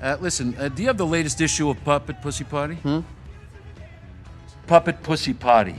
Listen, do you have the latest issue of Puppet Pussy Potty? Puppet Pussy Potty.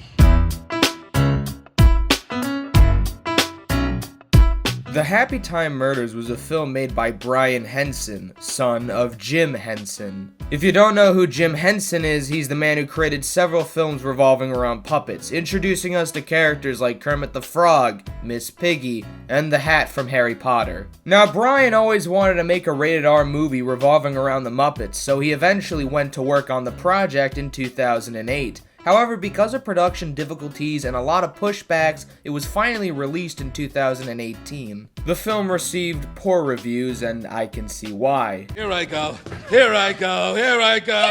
The Happytime Murders was a film made by Brian Henson, son of Jim Henson. If you don't know who Jim Henson is, he's the man who created several films revolving around puppets, introducing us to characters like Kermit the Frog, Miss Piggy, and the Hat from Harry Potter. Now, Brian always wanted to make a rated R movie revolving around the Muppets, so he eventually went to work on the project in 2008. However, because of production difficulties and a lot of pushbacks, it was finally released in 2018. The film received poor reviews, and I can see why. Here I go, here I go, here I go!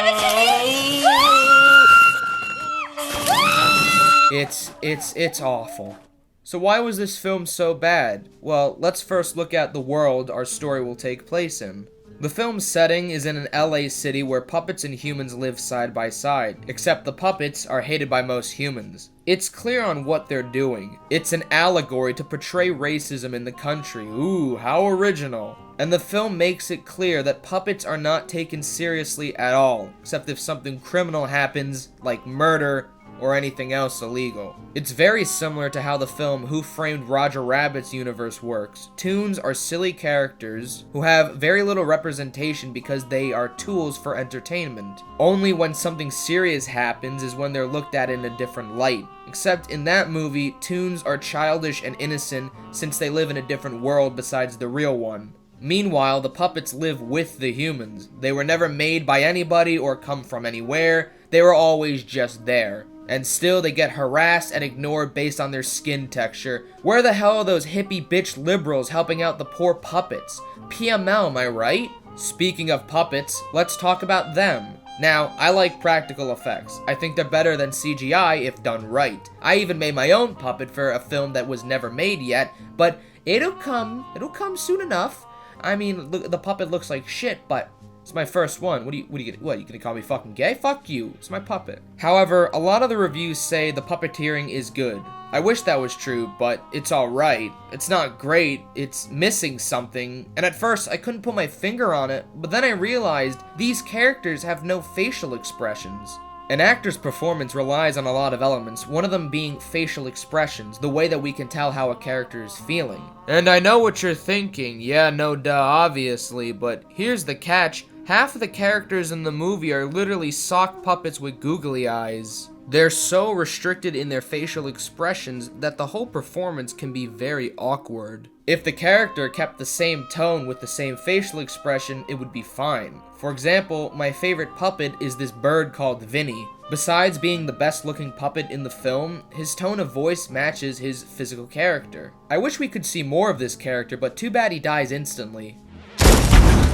It's awful. So why was this film so bad? Well, let's first look at the world our story will take place in. The film's setting is in an LA city where puppets and humans live side by side, except the puppets are hated by most humans. It's clear on what they're doing. It's an allegory to portray racism in the country. Ooh, how original. And the film makes it clear that puppets are not taken seriously at all, except if something criminal happens, like murder, or anything else illegal. It's very similar to how the film Who Framed Roger Rabbit's universe works. Toons are silly characters who have very little representation because they are tools for entertainment. Only when something serious happens is when they're looked at in a different light. Except in that movie, Toons are childish and innocent since they live in a different world besides the real one. Meanwhile, the puppets live with the humans. They were never made by anybody or come from anywhere. They were always just there. And still they get harassed and ignored based on their skin texture. Where the hell are those hippie bitch liberals helping out the poor puppets? PML, am I right? Speaking of puppets, let's talk about them. Now, I like practical effects. I think they're better than CGI if done right. I even made my own puppet for a film that was never made yet, but it'll come soon enough. I mean, look, the puppet looks like shit, but it's my first one. What you gonna call me fucking gay? Fuck you. It's my puppet. However, a lot of the reviews say the puppeteering is good. I wish that was true, but it's alright. It's not great, it's missing something, and at first I couldn't put my finger on it, but then I realized these characters have no facial expressions. An actor's performance relies on a lot of elements, one of them being facial expressions, the way that we can tell how a character is feeling. And I know what you're thinking, yeah, no duh, obviously, but here's the catch. Half of the characters in the movie are literally sock puppets with googly eyes. They're so restricted in their facial expressions that the whole performance can be very awkward. If the character kept the same tone with the same facial expression, it would be fine. For example, my favorite puppet is this bird called Vinny. Besides being the best looking puppet in the film, his tone of voice matches his physical character. I wish we could see more of this character, but too bad he dies instantly.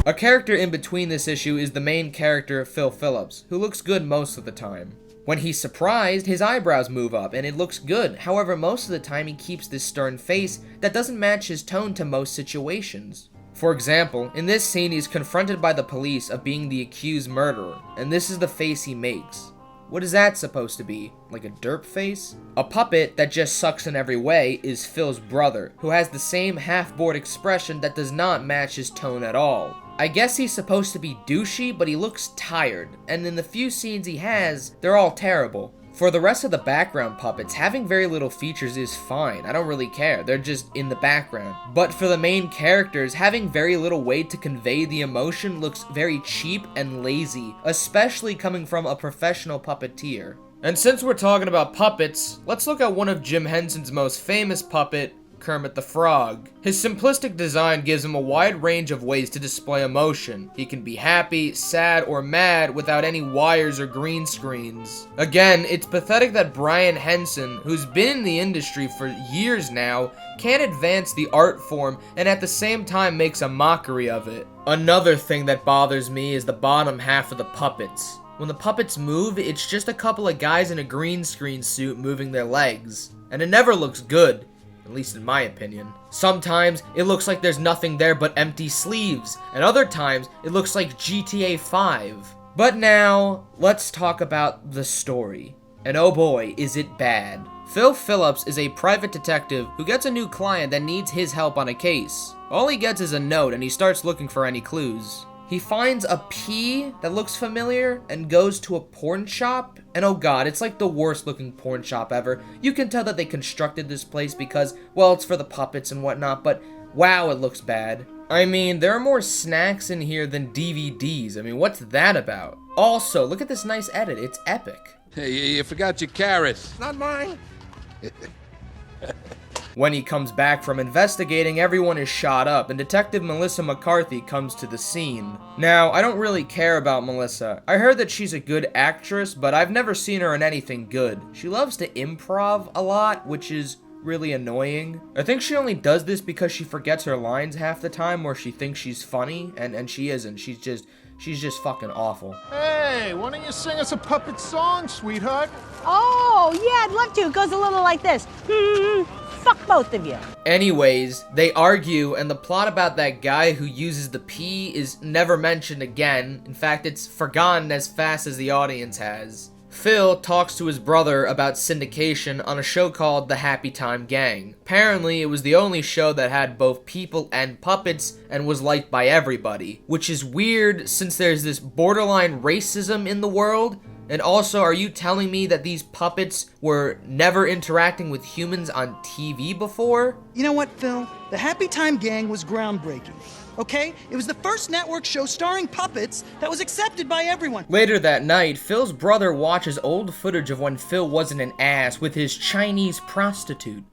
A character in between this issue is the main character, Phil Phillips, who looks good most of the time. When he's surprised, his eyebrows move up and it looks good. However, most of the time he keeps this stern face that doesn't match his tone to most situations. For example, in this scene he's confronted by the police of being the accused murderer, and this is the face he makes. What is that supposed to be? Like a derp face? A puppet that just sucks in every way is Phil's brother, who has the same half-bored expression that does not match his tone at all. I guess he's supposed to be douchey, but he looks tired, and in the few scenes he has, they're all terrible. For the rest of the background puppets, having very little features is fine, I don't really care, they're just in the background. But for the main characters, having very little way to convey the emotion looks very cheap and lazy, especially coming from a professional puppeteer. And since we're talking about puppets, let's look at one of Jim Henson's most famous puppet, Kermit the Frog. His simplistic design gives him a wide range of ways to display emotion. He can be happy, sad, or mad without any wires or green screens. Again, it's pathetic that Brian Henson, who's been in the industry for years now, can't advance the art form and at the same time makes a mockery of it. Another thing that bothers me is the bottom half of the puppets. When the puppets move, it's just a couple of guys in a green screen suit moving their legs. And it never looks good. At least in my opinion. Sometimes it looks like there's nothing there but empty sleeves, and other times it looks like GTA 5. But now, let's talk about the story. And oh boy, is it bad. Phil Phillips is a private detective who gets a new client that needs his help on a case. All he gets is a note and he starts looking for any clues. He finds a pea that looks familiar and goes to a porn shop. And oh god, it's like the worst looking porn shop ever. You can tell that they constructed this place because, well, it's for the puppets and whatnot, but wow, it looks bad. I mean, there are more snacks in here than DVDs. I mean, what's that about? Also, look at this nice edit. It's epic. Hey, you forgot your carrot. Not mine. When he comes back from investigating, everyone is shot up, and Detective Melissa McCarthy comes to the scene. Now, I don't really care about Melissa. I heard that she's a good actress, but I've never seen her in anything good. She loves to improv a lot, which is really annoying. I think she only does this because she forgets her lines half the time, or she thinks she's funny, and she isn't. She's just fucking awful. Hey, why don't you sing us a puppet song, sweetheart? Oh, yeah, I'd love to. It goes a little like this. Fuck both of you. Anyways, they argue, and the plot about that guy who uses the P is never mentioned again. In fact, it's forgotten as fast as the audience has. Phil talks to his brother about syndication on a show called The Happytime Gang. Apparently, it was the only show that had both people and puppets and was liked by everybody, which is weird since there's this borderline racism in the world. And also, are you telling me that these puppets were never interacting with humans on TV before? You know what, Phil? The Happytime Gang was groundbreaking. Okay? It was the first network show starring puppets that was accepted by everyone. Later that night, Phil's brother watches old footage of when Phil wasn't an ass with his Chinese prostitute.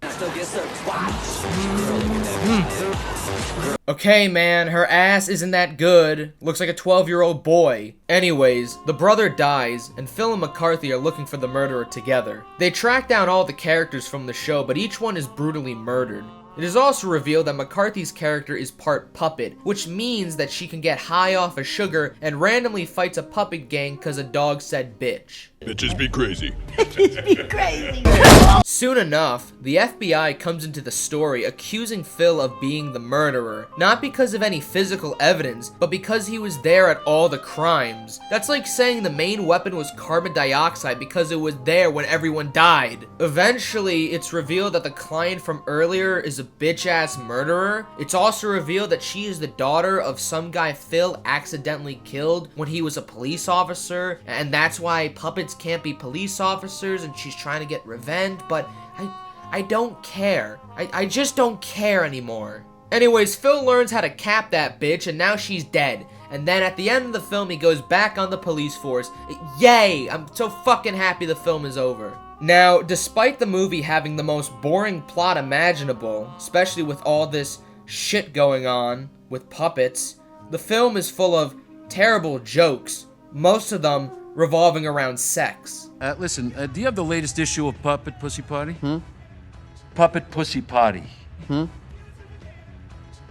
Okay, man, her ass isn't that good. Looks like a 12-year-old boy. Anyways, the brother dies, and Phil and McCarthy are looking for the murderer together. They track down all the characters from the show, but each one is brutally murdered. It is also revealed that McCarthy's character is part puppet, which means that she can get high off of sugar and randomly fights a puppet gang cause a dog said bitch. Bitches be crazy. Soon enough, the FBI comes into the story accusing Phil of being the murderer, not because of any physical evidence, but because he was there at all the crimes. That's like saying the main weapon was carbon dioxide because it was there when everyone died. Eventually, it's revealed that the client from earlier is a bitch-ass murderer. It's also revealed that she is the daughter of some guy Phil accidentally killed when he was a police officer, and that's why puppets can't be police officers, and she's trying to get revenge, but I don't care. I just don't care anymore. Anyways, Phil learns how to cap that bitch, and now she's dead. And then at the end of the film, he goes back on the police force. Yay! I'm so fucking happy the film is over. Now, despite the movie having the most boring plot imaginable, especially with all this shit going on with puppets, the film is full of terrible jokes, most of them revolving around sex. Listen, do you have the latest issue of Puppet Pussy Potty? Puppet Pussy Potty.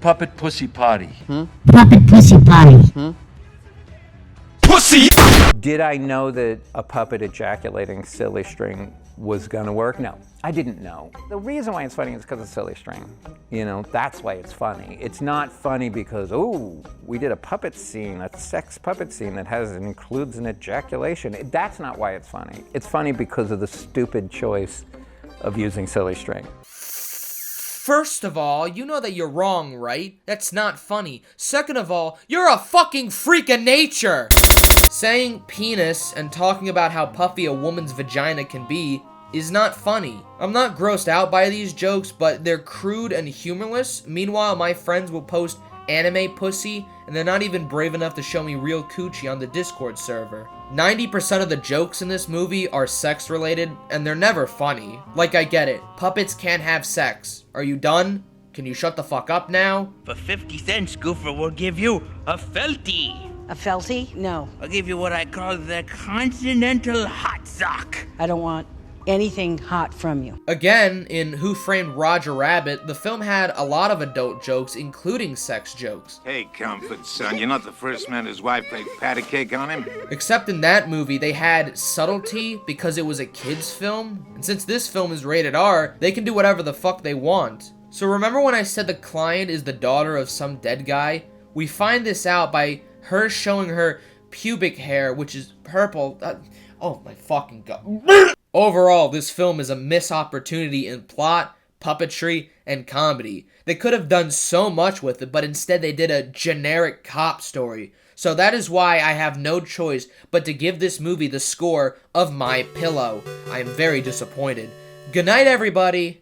Puppet Pussy Potty. Puppet Pussy Potty. Pussy! Did I know that a puppet ejaculating silly string was gonna work? No, I didn't know. The reason why it's funny is because of silly string. You know, that's why it's funny. It's not funny because, oh, we did a puppet scene, a sex puppet scene that includes an ejaculation. That's not why it's funny. It's funny because of the stupid choice of using silly string. First of all, you know that you're wrong, right? That's not funny. Second of all, you're a fucking freak of nature! Saying penis and talking about how puffy a woman's vagina can be is not funny. I'm not grossed out by these jokes, but they're crude and humorless. Meanwhile, my friends will post anime pussy, and they're not even brave enough to show me real coochie on the Discord server. 90% of the jokes in this movie are sex related, and they're never funny. Like, I get it. Puppets can't have sex. Are you done? Can you shut the fuck up now? For 50 cents, Goofer will give you a felty. A felty? No. I'll give you what I call the Continental Hot Sock. I don't want anything hot from you. Again, in Who Framed Roger Rabbit, the film had a lot of adult jokes, including sex jokes. Hey, Comfort, son, you're not the first man whose wife played patty cake on him. Except in that movie, they had subtlety because it was a kid's film. And since this film is rated R, they can do whatever the fuck they want. So remember when I said the client is the daughter of some dead guy? We find this out by her showing her pubic hair, which is purple. Oh my fucking god. Overall, this film is a missed opportunity in plot, puppetry, and comedy. They could have done so much with it, but instead they did a generic cop story. So that is why I have no choice but to give this movie the score of My Pillow. I am very disappointed. Good night, everybody!